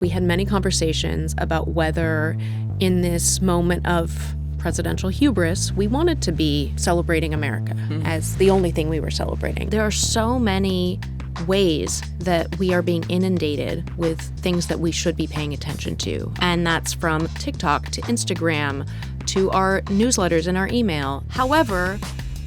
We had many conversations about whether in this moment of presidential hubris, we wanted to be celebrating America as the only thing we were celebrating. There are so many ways that we are being inundated with things that we should be paying attention to. And that's from TikTok to Instagram to our newsletters and our email. However,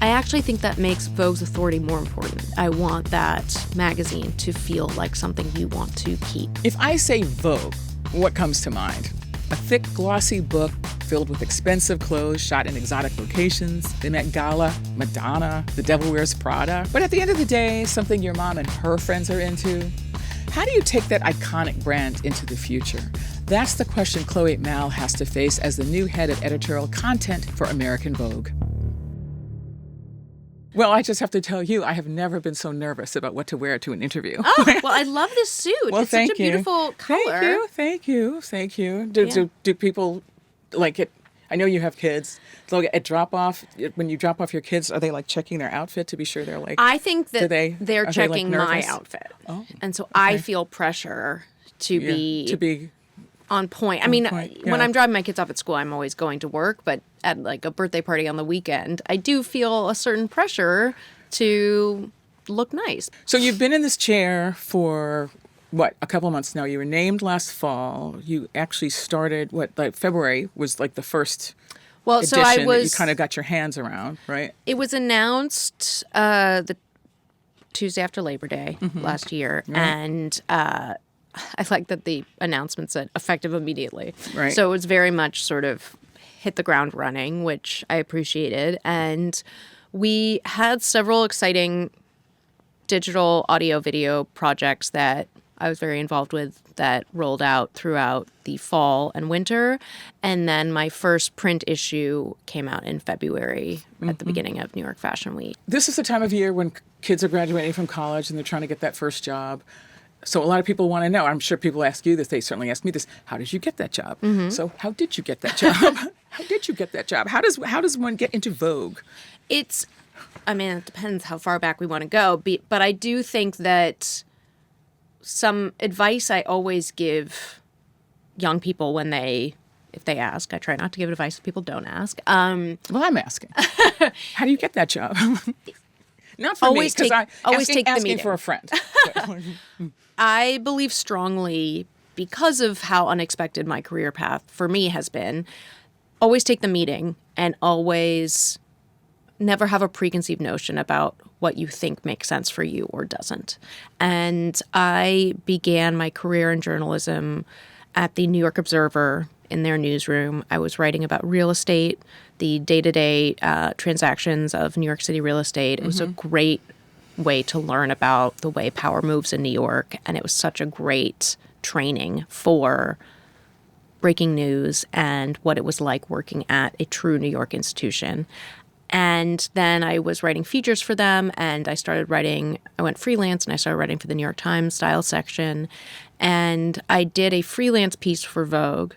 I actually think that makes Vogue's authority more important. I want that magazine to feel like something you want to keep. If I say Vogue, what comes to mind? A thick, glossy book filled with expensive clothes shot in exotic locations, the Met Gala, Madonna, The Devil Wears Prada. But at the end of the day, something your mom and her friends are into. How do you take that iconic brand into the future? That's the question Chloe Malle has to face as the new head of editorial content for American Vogue. Well, I just have to tell you, I have never been so nervous about what to wear to an interview. Oh, well, I love this suit. Well, it's such a beautiful color. Thank you. Do people like it? I know you have kids. So at drop-off, when you drop off your kids, are they like checking their outfit to be sure they're like... I think that they're checking like my outfit. Oh, and so I feel pressure to be on point. I mean, when I'm dropping my kids off at school, I'm always going to work, but at like a birthday party on the weekend, I do feel a certain pressure to look nice. So you've been in this chair for, a couple of months now. You were named last fall. You actually started, February was like the first edition that you kind of got your hands around, right? It was announced the Tuesday after Labor Day last year, right. And I like that the announcement said effective immediately. Right. So it was very much sort of hit the ground running, which I appreciated. And we had several exciting digital audio video projects that I was very involved with that rolled out throughout the fall and winter. And then my first print issue came out in February at the beginning of New York Fashion Week. This is the time of year when kids are graduating from college and they're trying to get that first job. So a lot of people want to know, I'm sure people ask you this, they certainly ask me this, how did you get that job? So how did you get that job? How did you get that job? How does one get into Vogue? It depends how far back we want to go. But I do think that some advice I always give young people if they ask, I try not to give advice if people don't ask. Well, I'm asking. How do you get that job? Not for always me, because take the asking meeting. for a friend. I believe strongly, because of how unexpected my career path for me has been, always take the meeting and always never have a preconceived notion about what you think makes sense for you or doesn't. And I began my career in journalism at the New York Observer in their newsroom. I was writing about real estate, the day-to-day transactions of New York City real estate. It was a great way to learn about the way power moves in New York, and it was such a great training for breaking news and what it was like working at a true New York institution. And then I was writing features for them, and I went freelance, and I started writing for the New York Times style section. And I did a freelance piece for Vogue,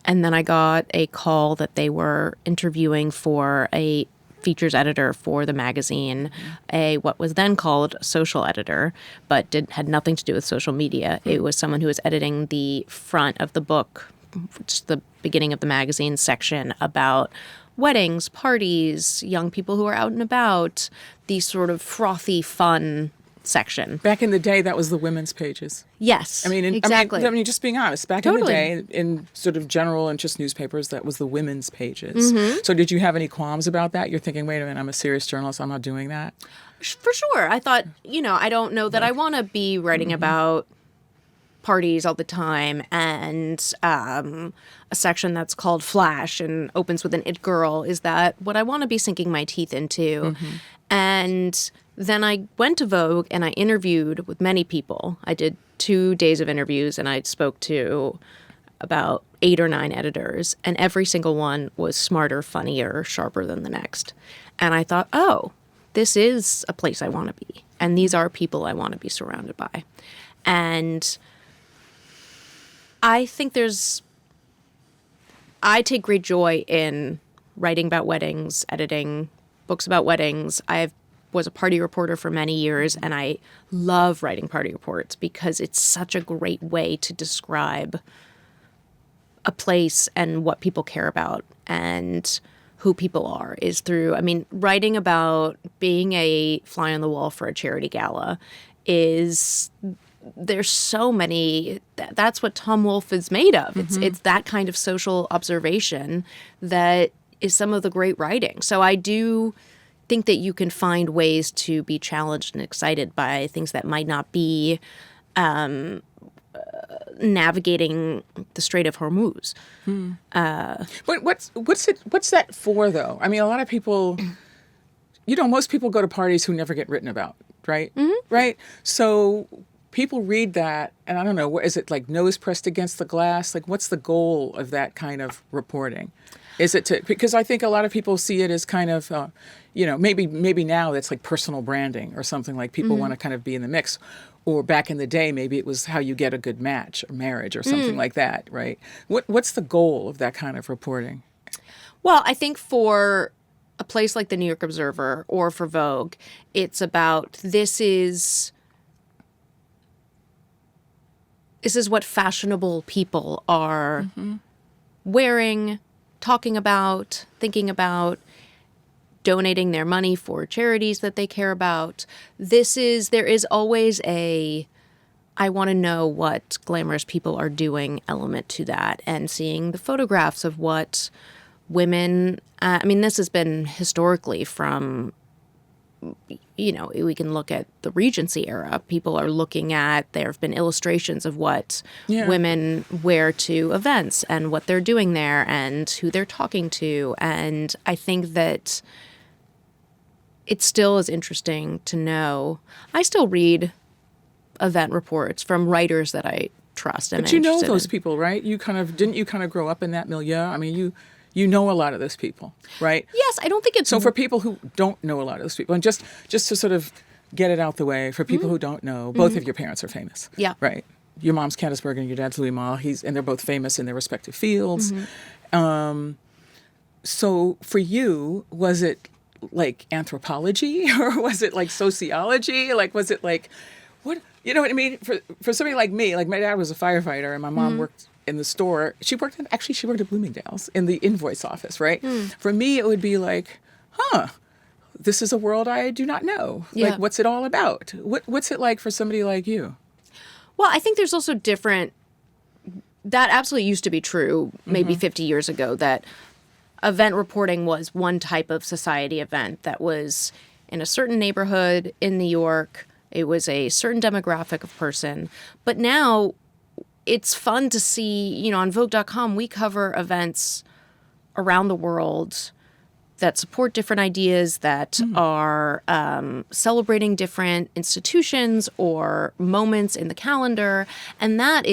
and then I got a call that they were interviewing for a features editor for the magazine, what was then called social editor, but had nothing to do with social media. It was someone who was editing the front of the book, which is the beginning of the magazine section, about weddings, parties, young people who are out and about, the sort of frothy, fun section. Back in the day, that was the women's pages. Yes, exactly. I mean, just being honest, back in the Totally. day, in sort of general interest newspapers, that was the women's pages. So did you have any qualms about that? You're thinking, wait a minute, I'm a serious journalist, I'm not doing that? For sure. I thought, I don't know that I want to be writing about parties all the time and a section that's called Flash and opens with an it girl. Is that what I want to be sinking my teeth into? And then I went to Vogue and I interviewed with many people. I did 2 days of interviews and I spoke to about 8 or 9 editors, and every single one was smarter, funnier, sharper than the next. And I thought, oh, this is a place I want to be. And these are people I want to be surrounded by. And I think I take great joy in writing about weddings, editing books about weddings. I've was a party reporter for many years, and I love writing party reports because it's such a great way to describe a place and what people care about and who people are is through, I mean, writing about being a fly on the wall for a charity gala is, there's so many, that's what Tom Wolfe is made of. It's that kind of social observation that is some of the great writing. So I do think that you can find ways to be challenged and excited by things that might not be navigating the Strait of Hormuz. But what's that for, though? I mean, a lot of people, most people go to parties who never get written about, right? Right? So people read that, and I don't know, is it like nose pressed against the glass? Like, what's the goal of that kind of reporting? Is it because I think a lot of people see it as kind of, maybe now it's like personal branding or something, like people want to kind of be in the mix. Or back in the day, maybe it was how you get a good match or marriage or something like that, right? What's the goal of that kind of reporting? Well, I think for a place like the New York Observer or for Vogue, it's about this is what fashionable people are wearing, talking about, thinking about, donating their money for charities that they care about. There is always I want to know what glamorous people are doing element to that, and seeing the photographs of what women, this has been historically from, we can look at the Regency era. People are looking at, there have been illustrations of what women wear to events and what they're doing there and who they're talking to. And I think that it still is interesting to know. I still read event reports from writers that I trust. But you know those people, right? Didn't you grow up in that milieu? I mean, you know a lot of those people, right? Yes, I don't think it's... So for people who don't know a lot of those people, and just to sort of get it out the way, for people who don't know, both of your parents are famous. Yeah. Right? Your mom's Candice Bergen, your dad's Louis Malle, and they're both famous in their respective fields. So for you, was it like anthropology or was it like sociology? Like, was it like, what, you know what I mean? For somebody like me, like my dad was a firefighter and my mom worked in the store. She worked at Bloomingdale's in the invoice office, right? For me, it would be like, this is a world I do not know. Yeah. Like, what's it all about? What's it like for somebody like you? Well, I think there's also different, that absolutely used to be true maybe 50 years ago, that event reporting was one type of society event that was in a certain neighborhood in New York. It was a certain demographic of person. But now it's fun to see, on Vogue.com, we cover events around the world that support different ideas, that are celebrating different institutions or moments in the calendar. And that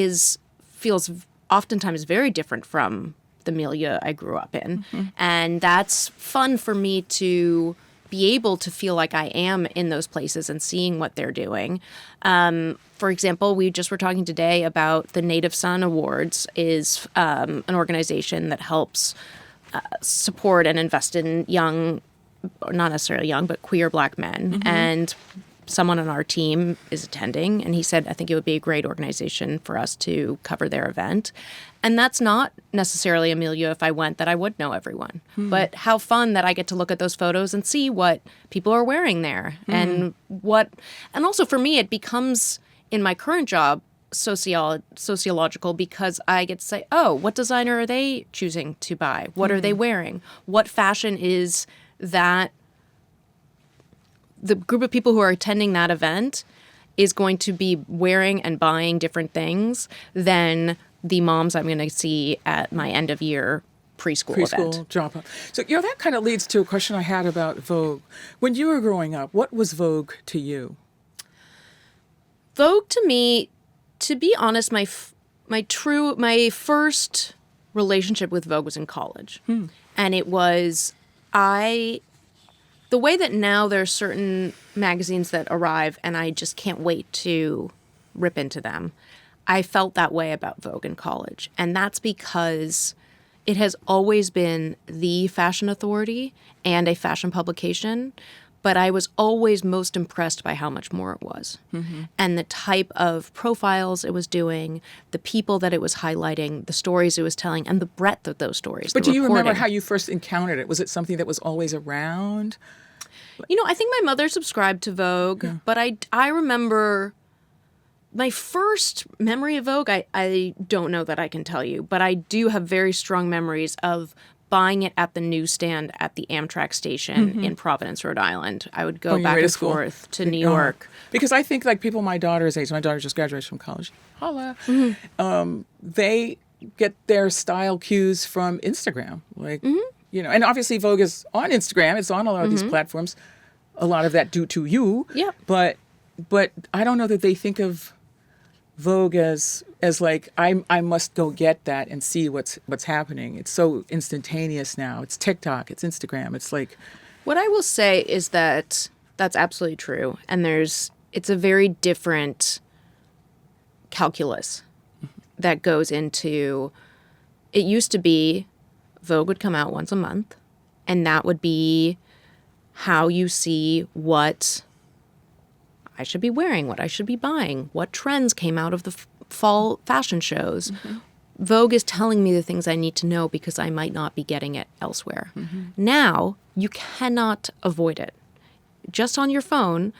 feels oftentimes very different from the milieu I grew up in. And that's fun for me to be able to feel like I am in those places and seeing what they're doing. For example, we just were talking today about the Native Son Awards is an organization that helps support and invest in young, not necessarily young, but queer Black men. And someone on our team is attending, and he said, I think it would be a great organization for us to cover their event. And that's not necessarily a milieu, if I went, that I would know everyone. But how fun that I get to look at those photos and see what people are wearing there. And also for me, it becomes, in my current job, sociological, because I get to say, oh, what designer are they choosing to buy? What are they wearing? What fashion is that the group of people who are attending that event is going to be wearing and buying different things than the moms I'm going to see at my end of year preschool event. Drop-off. So, that kind of leads to a question I had about Vogue. When you were growing up, what was Vogue to you? Vogue to me, to be honest, my first relationship with Vogue was in college. And it was, the way that now there are certain magazines that arrive and I just can't wait to rip into them, I felt that way about Vogue in college. And that's because it has always been the fashion authority and a fashion publication. but I was always most impressed by how much more it was. And the type of profiles it was doing, the people that it was highlighting, the stories it was telling, and the breadth of those stories. But do you remember how you first encountered it? Was it something that was always around? I think my mother subscribed to Vogue, but I remember my first memory of Vogue, I don't know that I can tell you, but I do have very strong memories of buying it at the newsstand at the Amtrak station in Providence, Rhode Island. I would go back and forth to New York. Because I think like people my daughter's age, my daughter just graduated from college, holla, they get their style cues from Instagram. Like, and obviously Vogue is on Instagram. It's on a lot of these platforms. A lot of that due to you. Yeah. But I don't know that they think of Vogue as like I must go get that and see what's happening. It's so instantaneous now. It's TikTok, it's Instagram. It's like, what I will say is that that's absolutely true, and it's a very different calculus that goes into. It used to be Vogue would come out once a month, and that would be how you see what I should be wearing, what I should be buying, what trends came out of the fall fashion shows. Vogue is telling me the things I need to know because I might not be getting it elsewhere. Now, you cannot avoid it. Just on your phone,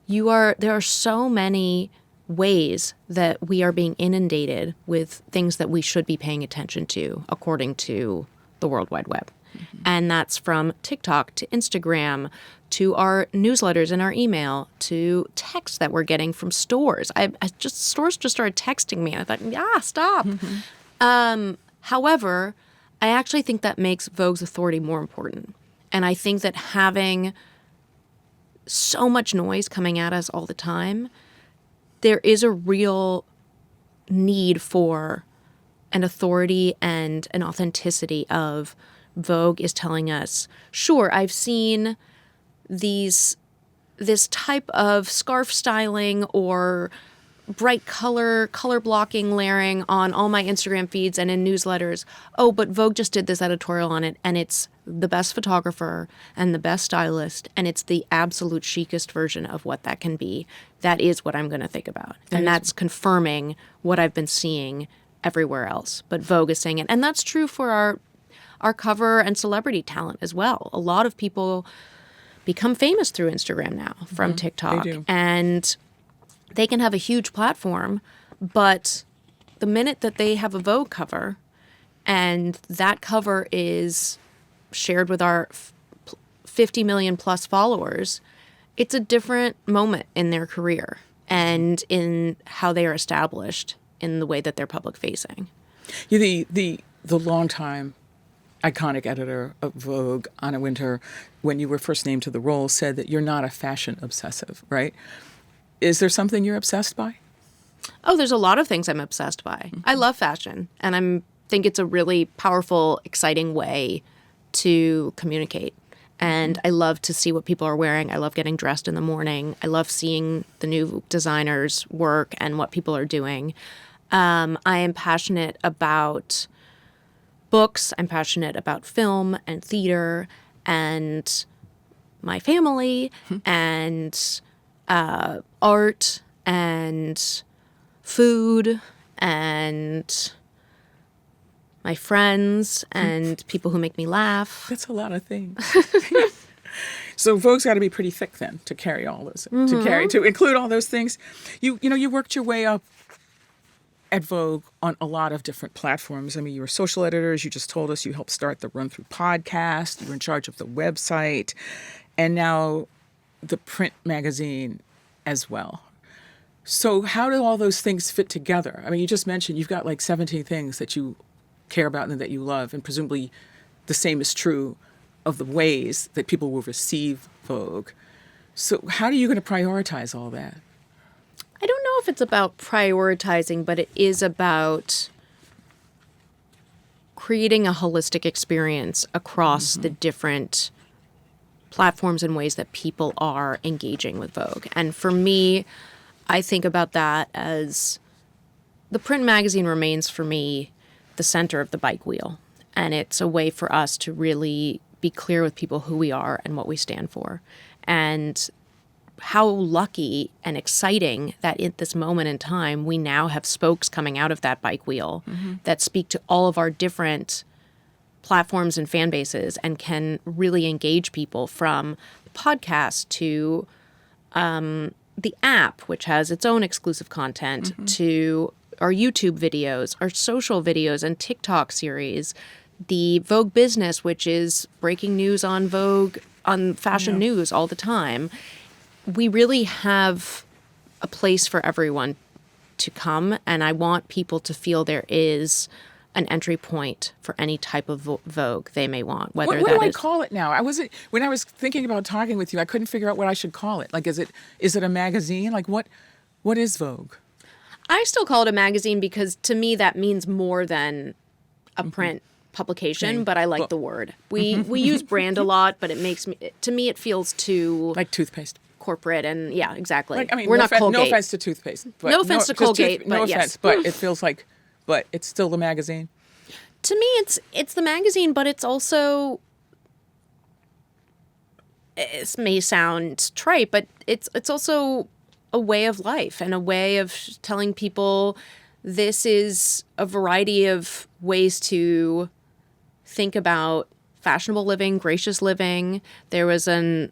there are so many ways that we are being inundated with things that we should be paying attention to according to the World Wide Web. And that's from TikTok to Instagram to our newsletters and our email to texts that we're getting from stores. Stores just started texting me, and I thought, stop. However, I actually think that makes Vogue's authority more important. And I think that having so much noise coming at us all the time, there is a real need for an authority and an authenticity of Vogue is telling us, sure, I've seen this type of scarf styling or bright color blocking layering on all my Instagram feeds and in newsletters. Oh, but Vogue just did this editorial on it, and it's the best photographer and the best stylist, and it's the absolute chicest version of what that can be. That is what I'm going to think about. And that's confirming what I've been seeing everywhere else. But Vogue is saying it. And that's true for our cover and celebrity talent as well. A lot of people become famous through Instagram now from TikTok. They do. And they can have a huge platform, but the minute that they have a Vogue cover and that cover is shared with our 50 million plus followers, it's a different moment in their career and in how they are established in the way that they're public facing. The longtime iconic editor of Vogue, Anna Wintour, when you were first named to the role, said that you're not a fashion obsessive, right? Is there something you're obsessed by? Oh, there's a lot of things I'm obsessed by. I love fashion, and I think it's a really powerful, exciting way to communicate. And I love to see what people are wearing. I love getting dressed in the morning. I love seeing the new designers' work and what people are doing. I am passionate about books. I'm passionate about film and theater and my family and art and food and my friends and people who make me laugh. That's a lot of things. So Vogue's got to be pretty thick then to carry all those, to include all those things. You worked your way up at Vogue on a lot of different platforms. I mean, you were social editors. You just told us you helped start the Run Through podcast. You were in charge of the website, and now the print magazine as well. So how do all those things fit together? I mean, you just mentioned you've got like 17 things that you care about and that you love, and presumably the same is true of the ways that people will receive Vogue. So how are you going to prioritize all that? I don't know if it's about prioritizing, but it is about creating a holistic experience across the different platforms and ways that people are engaging with Vogue. And for me, I think about that as the print magazine remains for me the center of the bike wheel. And it's a way for us to really be clear with people who we are and what we stand for. And how lucky and exciting that at this moment in time, we now have spokes coming out of that bike wheel that speak to all of our different platforms and fan bases and can really engage people, from podcasts to the app, which has its own exclusive content, to our YouTube videos, our social videos and TikTok series, the Vogue Business, which is breaking news on Vogue, on fashion news all the time. We really have a place for everyone to come, and I want people to feel there is an entry point for any type of Vogue they may want. Whether What do I call it now? When I was thinking about talking with you, I couldn't figure out what I should call it. Like, is it a magazine? Like, what is Vogue? I still call it a magazine because to me that means more than a print publication, but I like the word. We use brand a lot, but to me it feels too like toothpaste. Corporate, and yeah, exactly. Like, I mean, we're not Colgate. No offense to toothpaste. But no offense to Colgate, no but offense, yes. but it feels like, but it's still the magazine. To me, it's the magazine, but it's also, it may sound trite, but it's also a way of life and a way of telling people this is a variety of ways to think about fashionable living, gracious living. There was a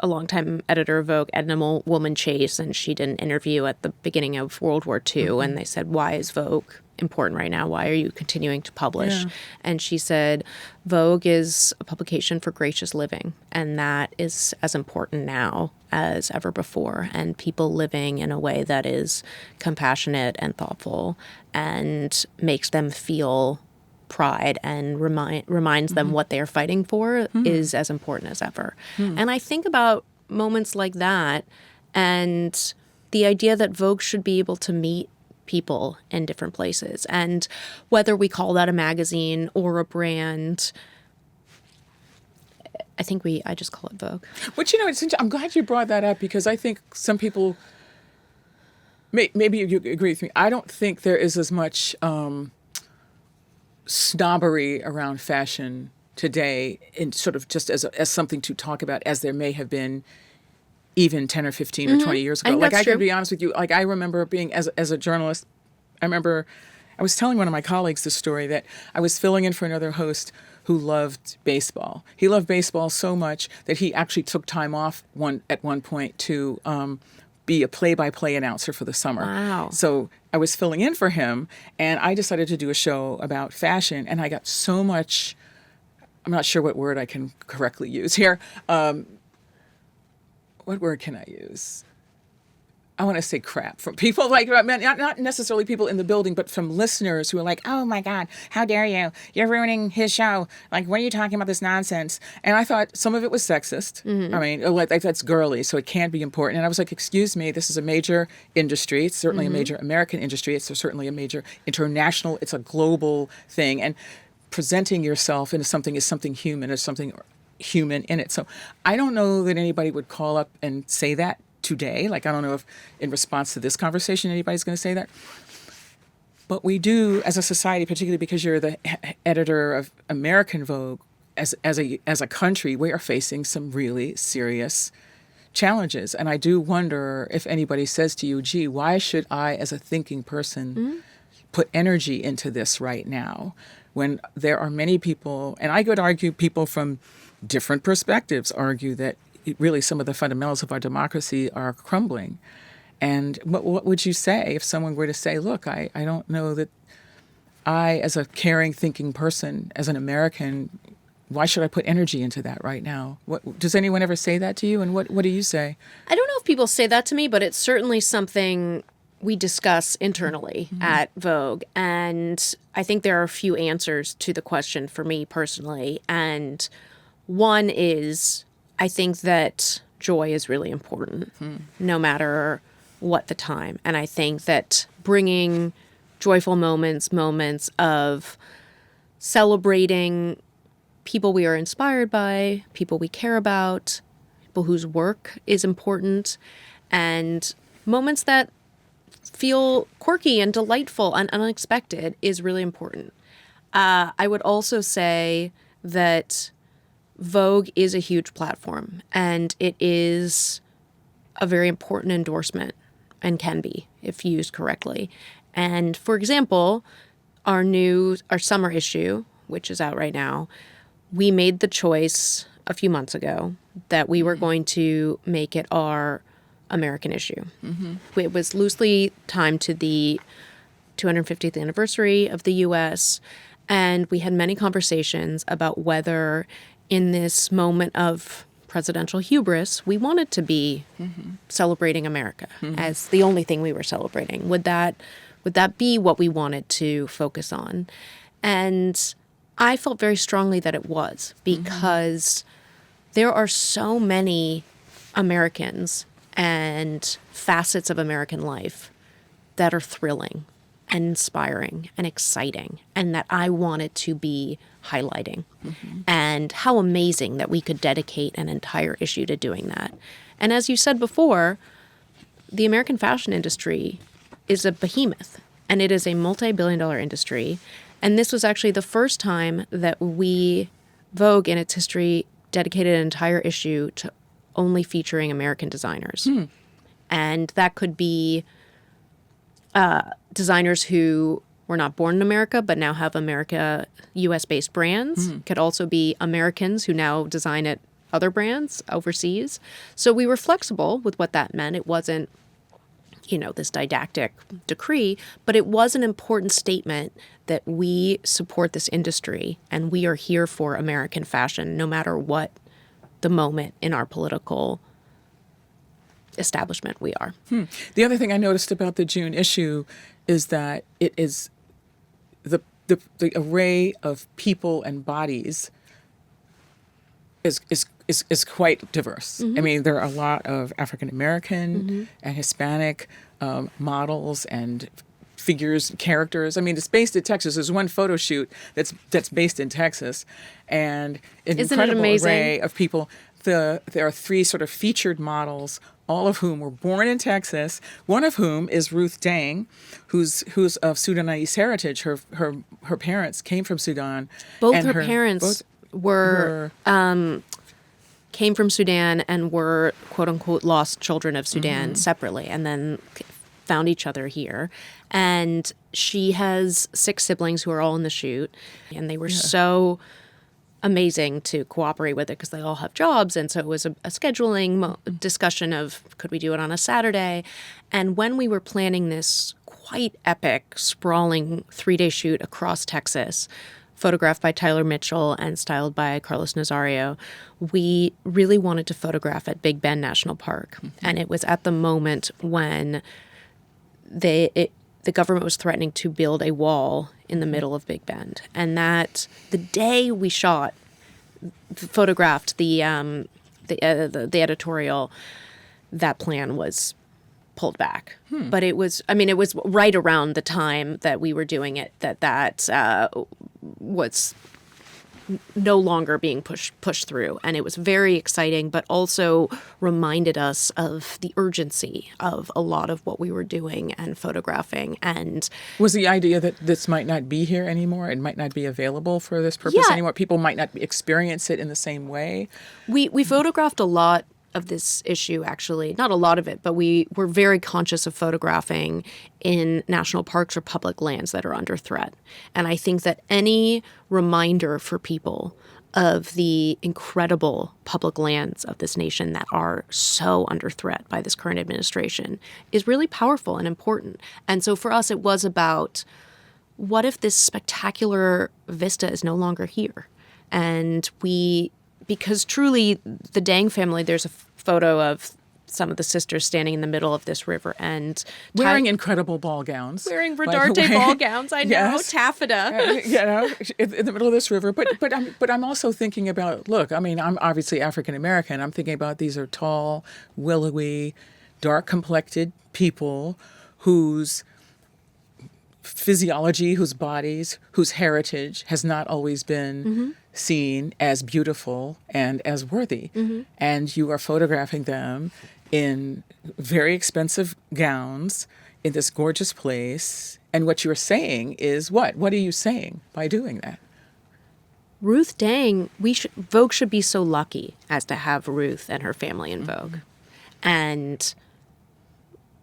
longtime editor of Vogue, Edna Woolman Chase, and she did an interview at the beginning of World War II, and they said, why is Vogue important right now? Why are you continuing to publish? Yeah. And she said, Vogue is a publication for gracious living, and that is as important now as ever before, and people living in a way that is compassionate and thoughtful and makes them feel pride and reminds them what they're fighting for is as important as ever. And I think about moments like that and the idea that Vogue should be able to meet people in different places. And whether we call that a magazine or a brand, I just call it Vogue. But I'm glad you brought that up, because I think some people, maybe you agree with me, I don't think there is as much snobbery around fashion today, in sort of just as something to talk about, as there may have been even 10 or 15 or 20 years ago. Like, I can be honest with you, like, I remember being, as a journalist, I was telling one of my colleagues this story, that I was filling in for another host who loved baseball. He loved baseball so much that he actually took time off at one point to be a play-by-play announcer for the summer. Wow. So I was filling in for him, and I decided to do a show about fashion, and I got so much, I'm not sure what word I can correctly use here. What word can I use? I want to say crap from people, like, not necessarily people in the building, but from listeners who are like, oh my God, how dare you? You're ruining his show. Like, what are you talking about, this nonsense? And I thought some of it was sexist. I mean, like, that's girly, so it can't be important. And I was like, excuse me, this is a major industry. It's certainly a major American industry. It's certainly a major international, it's a global thing. And presenting yourself into something is something human, or something human in it. So I don't know that anybody would call up and say that today. Like, I don't know if in response to this conversation anybody's going to say that. But we do, as a society, particularly because you're the editor of American Vogue, as a country, we are facing some really serious challenges. And I do wonder if anybody says to you, gee, why should I, as a thinking person, put energy into this right now, when there are many people, and I could argue people from different perspectives argue that really some of the fundamentals of our democracy are crumbling. And what would you say if someone were to say, look, I don't know that I, as a caring, thinking person, as an American, why should I put energy into that right now? Does anyone ever say that to you? And what do you say? I don't know if people say that to me, but it's certainly something we discuss internally at Vogue. And I think there are a few answers to the question for me personally. And one is, I think that joy is really important, no matter what the time. And I think that bringing joyful moments of celebrating people we are inspired by, people we care about, people whose work is important, and moments that feel quirky and delightful and unexpected is really important. I would also say that Vogue is a huge platform, and it is a very important endorsement, and can be if used correctly. And for example, our summer issue, which is out right now, we made the choice a few months ago that we were going to make it our American issue. It was loosely timed to the 250th anniversary of the U.S., and we had many conversations about whether in this moment of presidential hubris, we wanted to be celebrating America as the only thing we were celebrating. Would that be what we wanted to focus on? And I felt very strongly that it was, because there are so many Americans and facets of American life that are thrilling and inspiring and exciting, and that I wanted to be highlighting. And how amazing that we could dedicate an entire issue to doing that. And as you said before, the American fashion industry is a behemoth, and it is a multi-billion-dollar industry. And this was actually the first time that Vogue in its history dedicated an entire issue to only featuring American designers. And that could be designers who were not born in America but now have U.S.-based brands. Could also be Americans who now design at other brands overseas. So we were flexible with what that meant. It wasn't, this didactic decree, but it was an important statement that we support this industry and we are here for American fashion, no matter what the moment in our political establishment we are. The other thing I noticed about the June issue is that it is the array of people and bodies is quite diverse. I mean, there are a lot of African American and Hispanic models and figures, characters. I mean, it's based in Texas. There's one photo shoot that's based in Texas, and an incredible array of people. There are 3 sort of featured models, all of whom were born in Texas. One of whom is Ruth Dang, who's of Sudanese heritage. Her parents came from Sudan. Both her parents came from Sudan and were quote unquote lost children of Sudan separately, and then found each other here. And she has 6 siblings who are all in the shoot, and they were so amazing to cooperate with it because they all have jobs. And so it was a scheduling discussion of, could we do it on a Saturday? And when we were planning this quite epic, sprawling 3-day shoot across Texas, photographed by Tyler Mitchell and styled by Carlos Nazario, we really wanted to photograph at Big Bend National Park. And it was at the moment when the government was threatening to build a wall in the middle of Big Bend. And that the day we photographed the editorial, that plan was pulled back. But it was right around the time that we were doing it that was no longer being pushed through. And it was very exciting, but also reminded us of the urgency of a lot of what we were doing and photographing. And was the idea that this might not be here anymore? It might not be available for this purpose anymore? People might not experience it in the same way? We photographed a lot of this issue, actually. Not a lot of it, but we were very conscious of photographing in national parks or public lands that are under threat. And I think that any reminder for people of the incredible public lands of this nation that are so under threat by this current administration is really powerful and important. And so for us, it was about, what if this spectacular vista is no longer here? And because truly, the Dang family, there's a photo of some of the sisters standing in the middle of this river and wearing incredible ball gowns. Wearing Rodarte ball gowns, I know, yes. Taffeta. In the middle of this river. But I'm also thinking about, look, I mean, I'm obviously African American. I'm thinking about these are tall, willowy, dark-complected people whose physiology, whose bodies, whose heritage has not always been seen as beautiful and as worthy. And you are photographing them in very expensive gowns in this gorgeous place. And what you're saying is what? What are you saying by doing that? Ruth Dang, Vogue should be so lucky as to have Ruth and her family in Vogue. And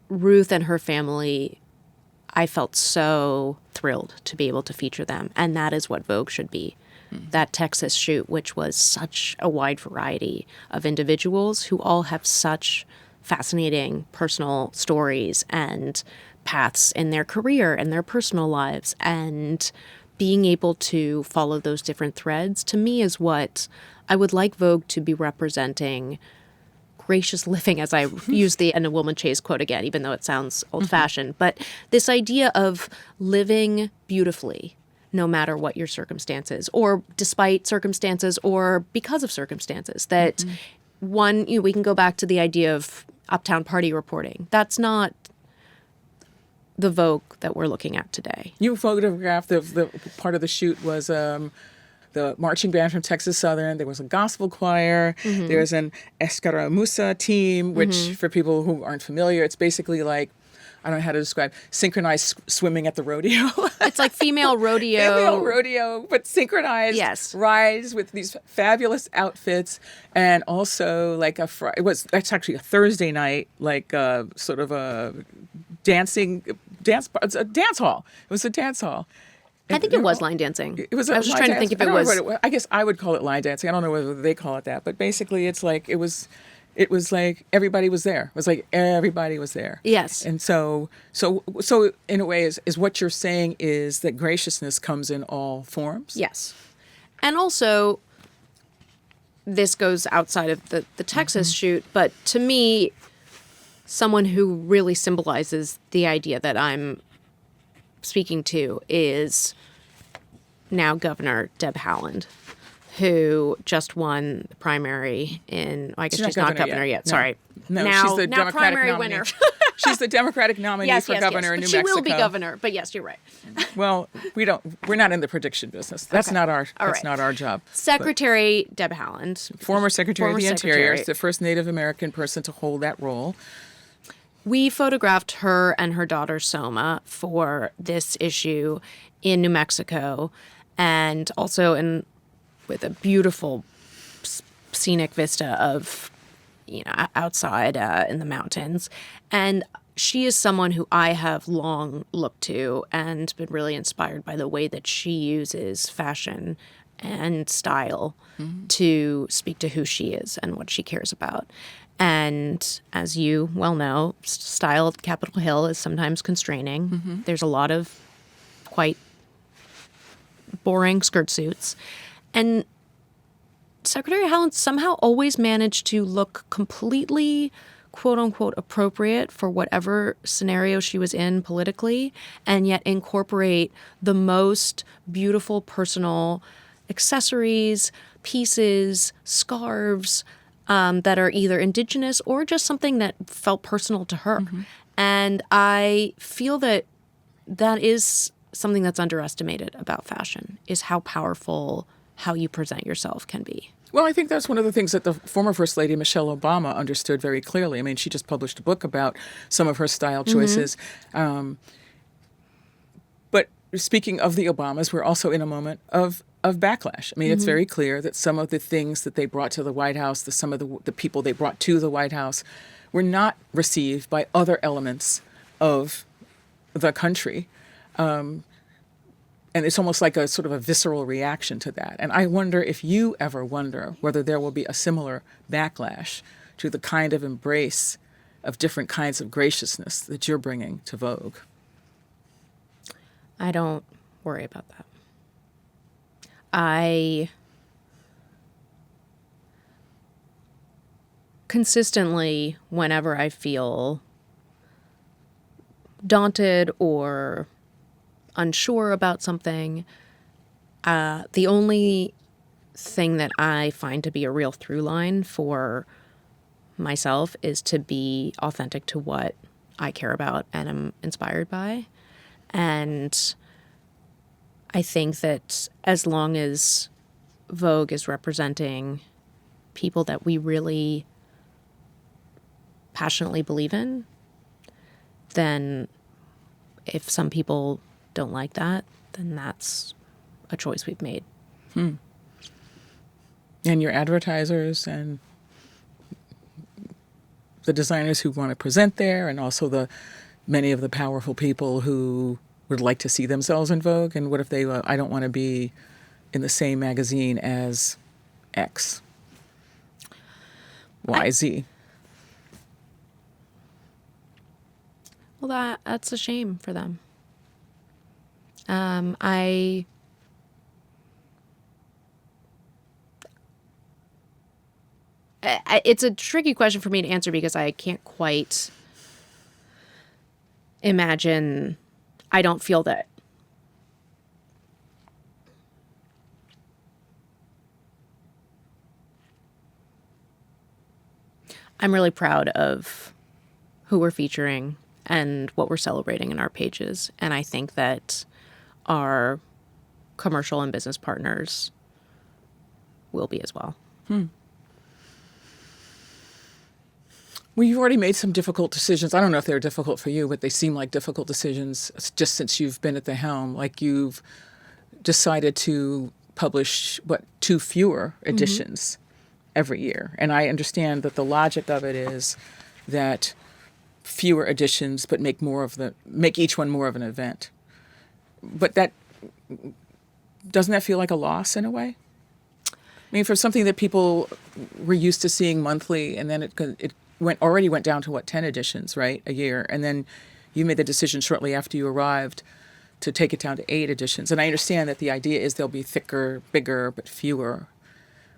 Ruth and her family, I felt so thrilled to be able to feature them. And that is what Vogue should be. That Texas shoot, which was such a wide variety of individuals who all have such fascinating personal stories and paths in their career and their personal lives. And being able to follow those different threads, to me, is what I would like Vogue to be representing. Gracious living, as I use the Anna Wintour Chase quote again, even though it sounds old-fashioned. But this idea of living beautifully, no matter what your circumstances, or despite circumstances, or because of circumstances. That one, we can go back to the idea of uptown party reporting. That's not the Vogue that we're looking at today. You photographed the part of the shoot was the marching band from Texas Southern. There was a gospel choir. There's an escaramuza team, which for people who aren't familiar, it's basically like, I don't know how to describe, synchronized swimming at the rodeo. It's like female rodeo. Female rodeo, but synchronized rides with these fabulous outfits. And also like that's actually a Thursday night, like sort of a dance hall. It was a dance hall. I think it was line dancing. It was. I was just trying to think if it was. I guess I would call it line dancing. I don't know whether they call it that, but basically, it's like it was like everybody was there. It was like everybody was there. Yes. And so in a way, is what you're saying is that graciousness comes in all forms. Yes, and also this goes outside of the Texas shoot, but to me, someone who really symbolizes the idea that I'm speaking to is now Governor Deb Haaland, who just won the primary in, I guess she's not governor yet. No. Sorry. No, now, she's the now Democratic primary nominee. winner. She's the Democratic nominee for governor in New Mexico. She will be governor, but yes, you're right. Well, we're not in the prediction business. That's not our job. Secretary Deb Haaland. Former Secretary of the Interior, is the first Native American person to hold that role. We photographed her and her daughter Soma for this issue in New Mexico, and also with a beautiful scenic vista of, outside in the mountains. And she is someone who I have long looked to and been really inspired by the way that she uses fashion and style to speak to who she is and what she cares about. And as you well know, style at Capitol Hill is sometimes constraining. There's a lot of quite boring skirt suits. And Secretary Haaland somehow always managed to look completely, quote unquote, appropriate for whatever scenario she was in politically, and yet incorporate the most beautiful personal accessories, pieces, scarves, that are either indigenous or just something that felt personal to her. And I feel that is something that's underestimated about fashion, is how powerful how you present yourself can be. Well, I think that's one of the things that the former First Lady, Michelle Obama, understood very clearly. I mean, she just published a book about some of her style choices. But speaking of the Obamas, we're also in a moment of backlash. I mean, it's very clear that some of the things that they brought to the White House, some of the people they brought to the White House, were not received by other elements of the country. And it's almost like a sort of a visceral reaction to that. And I wonder if you ever wonder whether there will be a similar backlash to the kind of embrace of different kinds of graciousness that you're bringing to Vogue. I don't worry about that. I consistently, whenever I feel daunted or unsure about something, the only thing that I find to be a real through line for myself is to be authentic to what I care about and am inspired by. And I think that as long as Vogue is representing people that we really passionately believe in, then if some people don't like that, then that's a choice we've made. And your advertisers and the designers who want to present there, and also the many of the powerful people who would like to see themselves in Vogue. And what if they, I don't want to be in the same magazine as X, Y, Z. Well, that's a shame for them. It's a tricky question for me to answer because I can't quite imagine. I don't feel that. I'm really proud of who we're featuring and what we're celebrating in our pages. And I think that our commercial and business partners will be as well. Well, you've already made some difficult decisions. I don't know if they're difficult for you, but they seem like difficult decisions just since you've been at the helm. Like you've decided to publish, 2 fewer editions every year. And I understand that the logic of it is that fewer editions, but make each one more of an event. But doesn't that feel like a loss in a way? I mean, for something that people were used to seeing monthly, and then it went down to 10 editions, right, a year, and then you made the decision shortly after you arrived to take it down to 8 editions. And I understand that the idea is they'll be thicker, bigger, but fewer.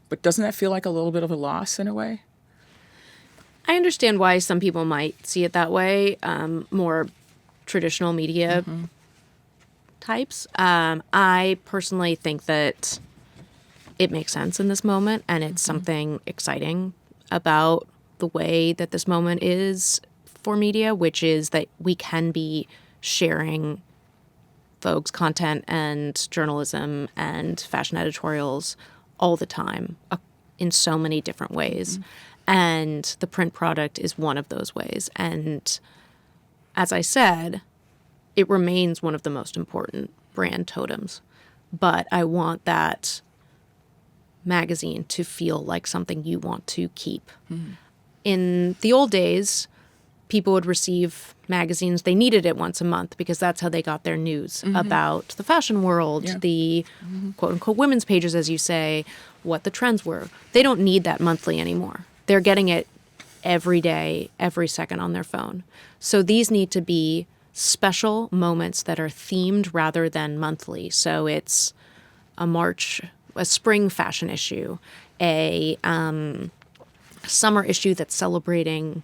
But doesn't that feel like a little bit of a loss in a way? I understand why some people might see it that way, more traditional media types. I personally think that it makes sense in this moment, and it's something exciting about the way that this moment is for media, which is that we can be sharing Vogue's content and journalism and fashion editorials all the time in so many different ways. And the print product is one of those ways. And as I said, it remains one of the most important brand totems. But I want that magazine to feel like something you want to keep. In the old days, people would receive magazines. They needed it once a month because that's how they got their news about the fashion world, the quote-unquote women's pages, as you say, what the trends were. They don't need that monthly anymore. They're getting it every day, every second on their phone. So these need to be special moments that are themed rather than monthly. So it's a spring fashion issue, a summer issue that's celebrating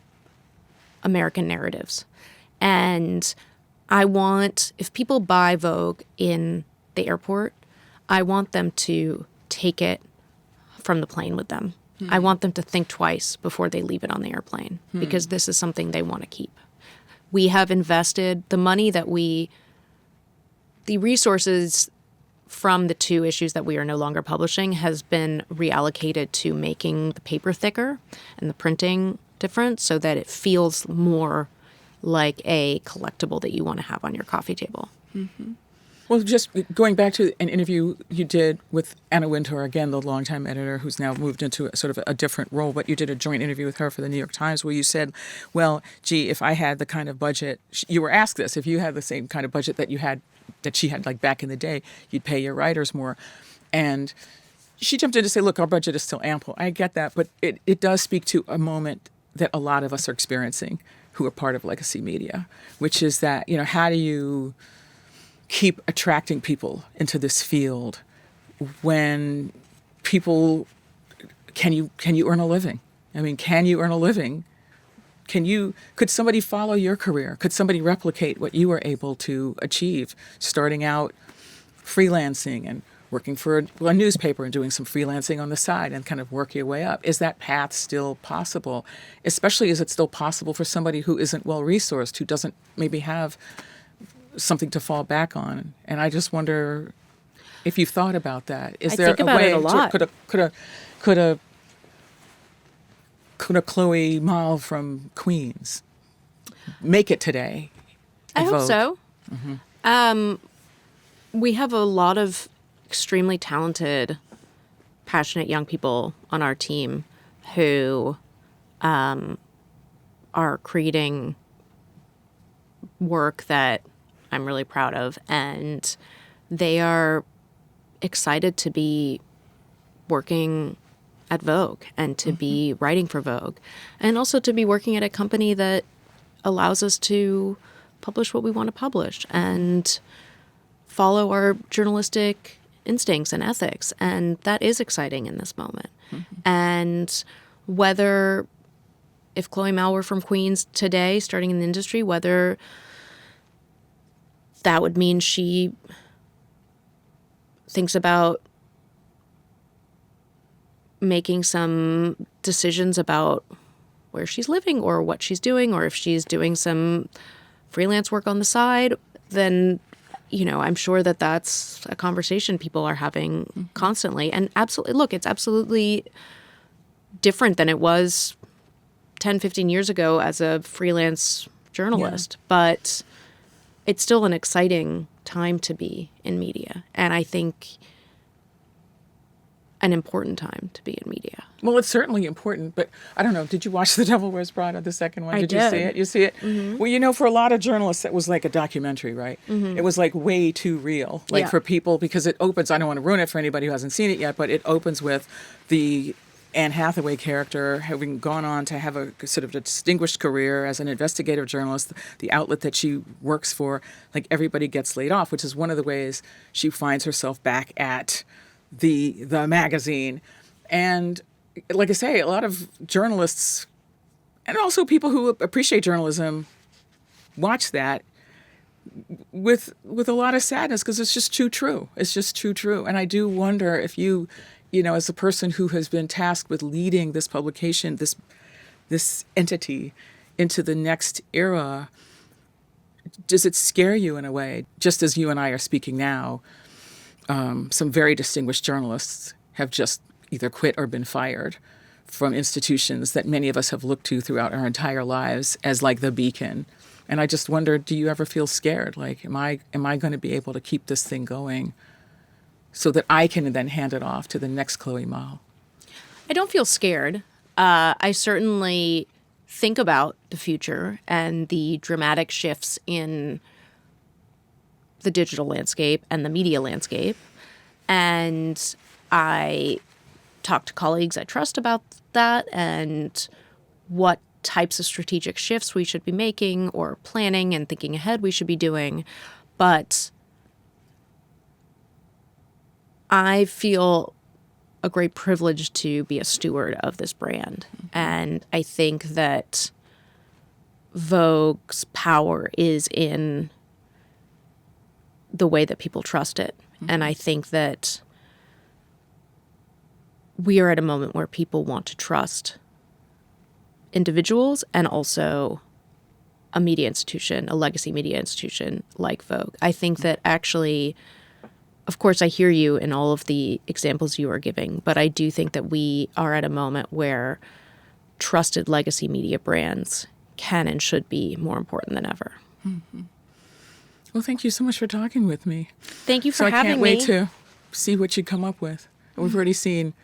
American narratives. And I want, if people buy Vogue in the airport, I want them to take it from the plane with them. I want them to think twice before they leave it on the airplane because this is something they want to keep. We have invested the money the resources from the 2 issues that we are no longer publishing has been reallocated to making the paper thicker and the printing different so that it feels more like a collectible that you want to have on your coffee table. Well, just going back to an interview you did with Anna Wintour, again, the longtime editor who's now moved into sort of a different role, but you did a joint interview with her for the New York Times where you said, well, gee, if I had the kind of budget, you were asked this, if you had the same kind of budget that she had like back in the day, you'd pay your writers more. And she jumped in to say, look, our budget is still ample. I get that, but it does speak to a moment that a lot of us are experiencing who are part of legacy media, which is that, how do you keep attracting people into this field when people, can you earn a living? I mean, can you earn a living? Could somebody follow your career? Could somebody replicate what you were able to achieve starting out freelancing and working for a newspaper and doing some freelancing on the side and kind of work your way up? Is that path still possible? Especially, is it still possible for somebody who isn't well-resourced, who doesn't maybe have something to fall back on? And I just wonder if you've thought about that. Is there think about a way it a lot. Could a Chloe Malle from Queens make it today? I hope Vogue? So. We have a lot of extremely talented, passionate young people on our team who are creating work that I'm really proud of, and they are excited to be working at Vogue and to be writing for Vogue, and also to be working at a company that allows us to publish what we want to publish and follow our journalistic instincts and ethics. And that is exciting in this moment. And whether, if Chloe Malle were from Queens today, starting in the industry, whether that would mean she thinks about making some decisions about where she's living or what she's doing, or if she's doing some freelance work on the side, then, I'm sure that that's a conversation people are having constantly. And absolutely, look, it's absolutely different than it was 10, 15 years ago as a freelance journalist, but it's still an exciting time to be in media. And I think an important time to be in media. Well, it's certainly important, but I don't know. Did you watch The Devil Wears Prada, the second one? I did. You see it? You see it? Well, for a lot of journalists, it was like a documentary, right? It was like way too real, for people, because it opens, I don't want to ruin it for anybody who hasn't seen it yet, but it opens with the Anne Hathaway character having gone on to have a sort of a distinguished career as an investigative journalist. The outlet that she works for, like, everybody gets laid off, which is one of the ways she finds herself back at the magazine. And like I say, a lot of journalists and also people who appreciate journalism watch that with a lot of sadness, because it's just too true. It's just too true. And I do wonder if you as a person who has been tasked with leading this publication, this entity into the next era, does it scare you in a way? Just as you and I are speaking now, some very distinguished journalists have just either quit or been fired from institutions that many of us have looked to throughout our entire lives as like the beacon. And I just wonder, do you ever feel scared? Like, am I going to be able to keep this thing going so that I can then hand it off to the next Chloe Malle? I don't feel scared. I certainly think about the future and the dramatic shifts in the digital landscape and the media landscape. And I talk to colleagues I trust about that and what types of strategic shifts we should be making or planning and thinking ahead we should be doing. But I feel a great privilege to be a steward of this brand. And I think that Vogue's power is in the way that people trust it. And I think that we are at a moment where people want to trust individuals and also a media institution, a legacy media institution like Vogue. I think that actually, of course, I hear you in all of the examples you are giving, but I do think that we are at a moment where trusted legacy media brands can and should be more important than ever. Well, thank you so much for talking with me. Thank you for having me. I can't wait to see what you come up with. We've already seen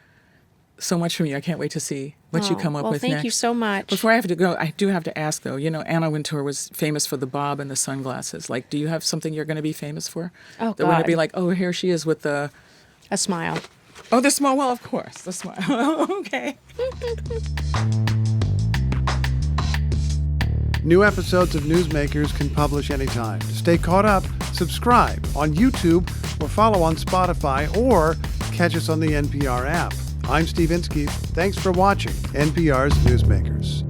so much from you. I can't wait to see what you come up with next. Well, thank you so much. Before I have to go, I do have to ask, though, Anna Wintour was famous for the bob and the sunglasses. Like, do you have something you're going to be famous for? Oh, God. That want to be like, oh, here she is with the... A smile. Oh, the smile. Well, of course, the smile. Okay. New episodes of Newsmakers can publish anytime. To stay caught up, subscribe on YouTube or follow on Spotify or catch us on the NPR app. I'm Steve Inskeep. Thanks for watching NPR's Newsmakers.